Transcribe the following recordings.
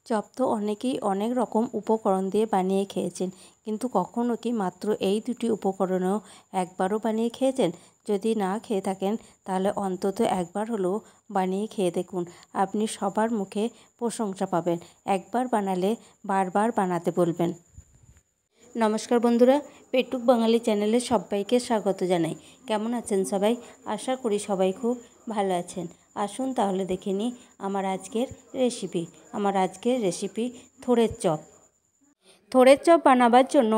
Chop তো অনেকেই অনেক রকম উপকরণ দিয়ে বানিয়ে খেয়েছেন, কিন্তু কখনো কি মাত্র এই দুটি উপকরণেও একবারও বানিয়ে খেয়েছেন? যদি না খেয়ে থাকেন তাহলে অন্তত একবার হলেও বানিয়ে খেয়ে দেখুন। আপনি সবার মুখে প্রশংসা পাবেন। একবার বানালে বারবার বানাতে বলবেন। নমস্কার বন্ধুরা, পেটুক বাঙালি চ্যানেলে সবাইকে স্বাগত জানাই। কেমন আছেন সবাই? আশা করি সবাই খুব ভালো আছেন। আসুন তাহলে দেখে নিই আমার আজকের রেসিপি থোড়ের চপ। থোড়ের চপ বানাবার জন্য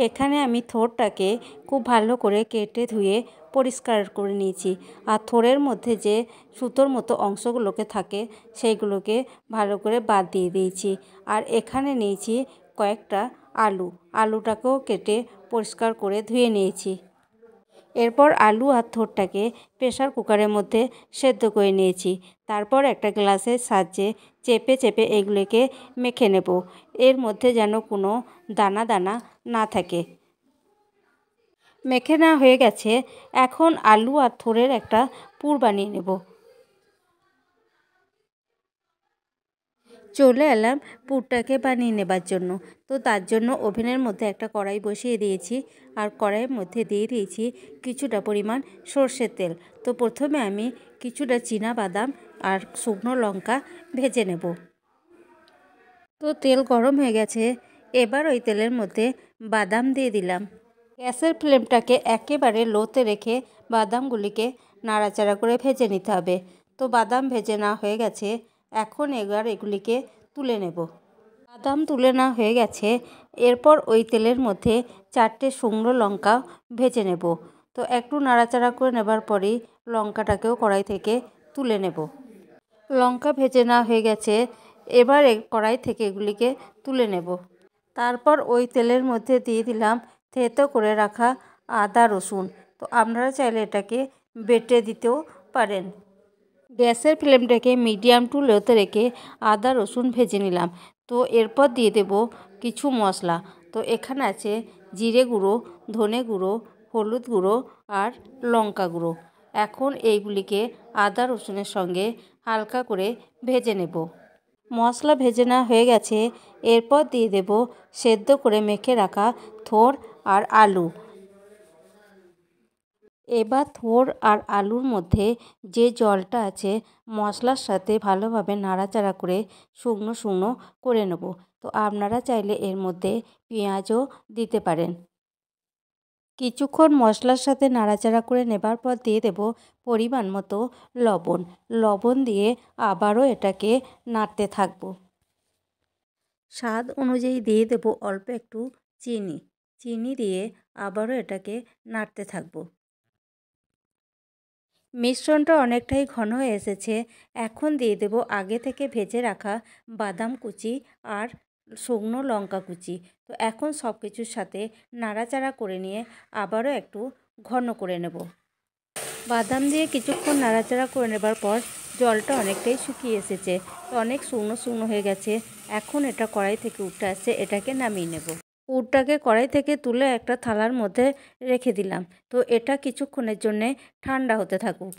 এখানে আমি থোড়টাকে খুব ভালো করে কেটে ধুয়ে পরিষ্কার করে নিয়েছি। আর থোড়ের মধ্যে যে সুতোর মতো অংশগুলোকে থাকে সেইগুলোকে ভালো করে বাদ দিয়ে দিয়েছি। আর এখানে নিয়েছি কয়েকটা আলুটাকেও কেটে পরিষ্কার করে ধুয়ে নিয়েছি। এরপর আলু আর থোড়টাকে প্রেসার কুকারের মধ্যে সেদ্ধ করে নিয়েছি। তারপর একটা গ্লাসের সাহায্যে চেপে চেপে এগুলোকে মেখে নেব, এর মধ্যে যেন কোনো দানা দানা না থাকে। মেখে নেওয়া হয়ে গেছে। এখন আলু আর থোড়ের একটা পুর বানিয়ে নেব। চলে এলাম পুরটাকে বানিয়ে নেবার জন্য। তো তার জন্য ওভেনের মধ্যে একটা কড়াই বসিয়ে দিয়েছি, আর কড়াইয়ের মধ্যে দিয়ে দিয়েছি কিছুটা পরিমাণ সর্ষের তেল। তো প্রথমে আমি কিছুটা বাদাম আর শুকনো লঙ্কা ভেজে নেব। তো তেল গরম হয়ে গেছে, এবার ওই তেলের মধ্যে বাদাম দিয়ে দিলাম। গ্যাসের ফ্লেমটাকে একেবারে লোতে রেখে বাদামগুলিকে নাড়াচাড়া করে ভেজে নিতে হবে। তো বাদাম ভেজে নেওয়া হয়ে গেছে, এখন এবার এগুলিকে তুলে নেব। বাদাম তুলে নেওয়া হয়ে গেছে, এরপর ওই তেলের মধ্যে 4টে শুকনো লঙ্কা ভেজে নেব। তো একটু নাড়াচাড়া করে নেবার পরেই লঙ্কাটাকেও কড়াই থেকে তুলে নেব। লঙ্কা ভেজে নেওয়া হয়ে গেছে, এবার কড়াই থেকে এগুলিকে তুলে নেব। তারপর ওই তেলের মধ্যে দিয়ে দিলাম থেঁতো করে রাখা আদা রসুন। তো আপনারা চাইলে এটাকে বেটে দিতেও পারেন। গ্যাসের ফ্লেমটাকে মিডিয়াম টু লোতে রেখে আদা রসুন ভেজে নিলাম। তো এরপর দিয়ে দেব কিছু মশলা। তো এখানে আছে জিরে গুঁড়ো, ধনে গুঁড়ো, হলুদ গুঁড়ো আর লঙ্কা গুঁড়ো। এখন এইগুলিকে আদা রসুনের সঙ্গে হালকা করে ভেজে নেব। মশলা ভেজে নেওয়া হয়ে গেছে, এরপর দিয়ে দেব সেদ্ধ করে মেখে রাখা থোড় আর আলু। এবার থোড় আর আলুর মধ্যে যে জলটা আছে মশলার সাথে ভালোভাবে নাড়াচাড়া করে শুকনো শুকনো করে নেব। তো আপনারা চাইলে এর মধ্যে পেঁয়াজও দিতে পারেন। কিছুক্ষণ মশলার সাথে নাড়াচাড়া করে নেবার পর দিয়ে দেব পরিমাণ মতো লবণ দিয়ে আবারও এটাকে নাড়তে থাকবো। স্বাদ অনুযায়ী দিয়ে দেব অল্প একটু চিনি দিয়ে আবারও এটাকে নাড়তে থাকবো। মিশ্রণটা অনেকটাই ঘন হয়ে এসেছে, এখন দিয়ে দেব আগে থেকে ভেজে রাখা বাদাম কুচি আর শুকনো লঙ্কা কুচি। তো এখন সব কিছুর সাথে নাড়াচাড়া করে নিয়ে আবারও একটু ঘন করে নেব। বাদাম দিয়ে কিছুক্ষণ নাড়াচাড়া করে নেবার পর জলটা অনেকটাই শুকিয়ে এসেছে, তো অনেক শুকনো শুকনো হয়ে গেছে। এখন এটা কড়াই থেকে উঠে আসছে, এটাকে নামিয়ে নেব। পুরটাকে কড়াই থেকে তুলে একটা থালার মধ্যে রেখে দিলাম। তো এটা কিছুক্ষণের জন্যে ঠান্ডা হতে থাকুক।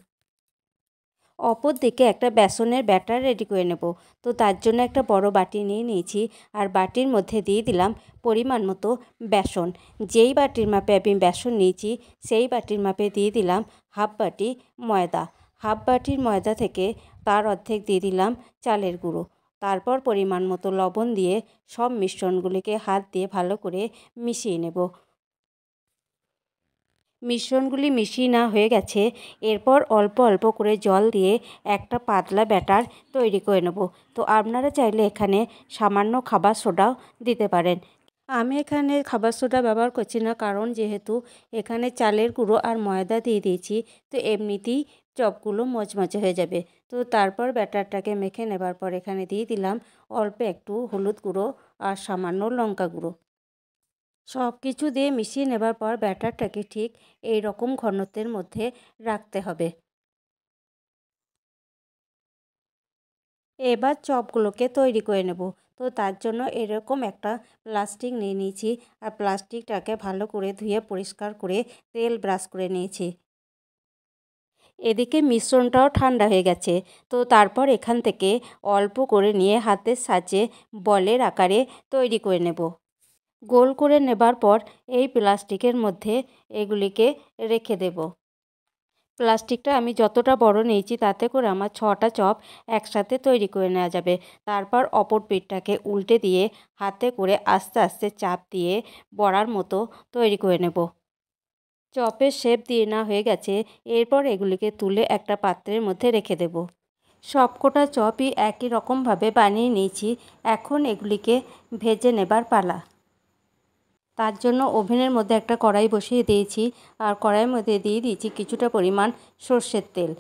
অপর দিকে একটা বেসনের ব্যাটার রেডি করে নেব। তো তার জন্য একটা বড় বাটি নিয়ে নিয়েছি, আর বাটির মধ্যে দিয়ে দিলাম পরিমাণ মতো বেসন। যেই বাটির মাপে আমি বেসন নিয়েছি সেই বাটির মাপে দিয়ে দিলাম হাফ বাটি ময়দা। হাফ বাটির ময়দা থেকে তার অর্ধেক দিয়ে দিলাম চালের গুঁড়ো। তারপর পরিমাণ মতো লবণ দিয়ে সব মিশ্রণগুলিকে হাত দিয়ে ভালো করে মিশিয়ে নেব। মিশ্রণগুলি মিশিয়ে নেওয়া হয়ে গেছে, এরপর অল্প অল্প করে জল দিয়ে একটা পাতলা ব্যাটার তৈরি করে নেব। তো আপনারা চাইলে এখানে সামান্য খাবার সোডাও দিতে পারেন। আমি এখানে খাবার সোডা ব্যবহার করছি না, কারণ যেহেতু এখানে চালের গুঁড়ো আর ময়দা দিয়ে দিয়েছি, তো এমনিতেই চপগুলো মচমচে হয়ে যাবে। তো তারপর ব্যাটারটাকে মেখে নেবার পর এখানে দিয়ে দিলাম অল্প একটু হলুদ গুঁড়ো আর সামান্য লঙ্কা গুঁড়ো। সব কিছু দিয়ে মিশিয়ে নেবার পর ব্যাটারটাকে ঠিক এই রকম ঘনত্বের মধ্যে রাখতে হবে। এবার চপগুলোকে তৈরি করে নেব। তো তার জন্য এরকম একটা প্লাস্টিক নিয়ে নিয়েছি, আর প্লাস্টিকটাকে ভালো করে ধুয়ে পরিষ্কার করে তেল ব্রাশ করে নিয়েছি। এদিকে মিশ্রণটাও ঠান্ডা হয়ে গেছে। তো তারপর এখান থেকে অল্প করে নিয়ে হাতের সাহায্যে বলের আকারে তৈরি করে নেব। গোল করে নেবার পর এই প্লাস্টিকের মধ্যে এগুলিকে রেখে দেব। প্লাস্টিকটা আমি যতটা বড় নিয়েছি তাতে করে আমার 6টা চপ একসাথে তৈরি করে নেওয়া যাবে। তারপর অপর পিঠটাকে উল্টে দিয়ে হাতে করে আস্তে আস্তে চাপ দিয়ে বড়ার মতো তৈরি করে নেব। চপের শেপ দিয়ে নেওয়া হয়ে গেছে। এরপর এগুলিকে তুলে একটা পাত্রের মধ্যে রেখে দেব। সবকটা চপই একই রকমভাবে বানিয়ে নিয়েছি। এখন এগুলিকে ভেজে নেবার পালা। তার জন্য ওভেনের মধ্যে একটা কড়াই বসিয়ে দিয়েছি, আর কড়াইয়ের মধ্যে দিয়ে দিয়েছি কিছুটা পরিমাণ সর্ষের তেল।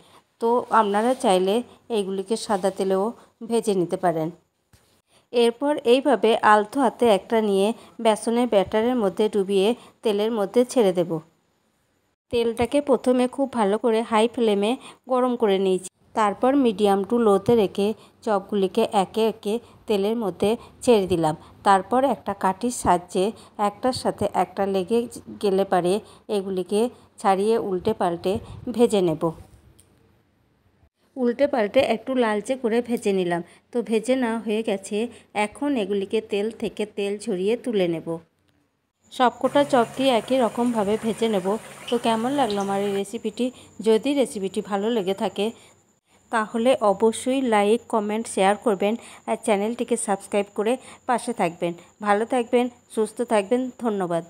তো আপনারা চাইলে এইগুলিকে সাদা তেলেও ভেজে নিতে পারেন। এরপর এইভাবে আলতো হাতে একটা নিয়ে বেসনের ব্যাটারের মধ্যে ডুবিয়ে তেলের মধ্যে ছেড়ে দেব। তেলটাকে প্রথমে খুব ভালো করে হাই ফ্লেমে গরম করে নিয়েছি। তারপর মিডিয়াম টু লোতে রেখে চপগুলিকে একে একে তেলের মধ্যে ছেড়ে দিলাম। তারপর একটা কাঠির সাহায্যে একটার সাথে একটা লেগে গেলে পারে এগুলিকে ছাড়িয়ে উল্টে পাল্টে ভেজে নেব। উল্টে পাল্টে একটু লালচে করে ভেজে নিলাম। তো ভেজে নেওয়া হয়ে গেছে। এখন এগুলিকে তেল থেকে তেল ঝরিয়ে তুলে নেব। সবকটা চপটি একই রকমভাবে ভেজে নেব। তো কেমন লাগলো আমার এই রেসিপিটি? যদি রেসিপিটি ভালো লেগে থাকে তাহলে অবশ্যই লাইক, কমেন্ট, শেয়ার করবেন আর চ্যানেলটিকে সাবস্ক্রাইব করে পাশে থাকবেন। ভালো থাকবেন, সুস্থ থাকবেন। ধন্যবাদ।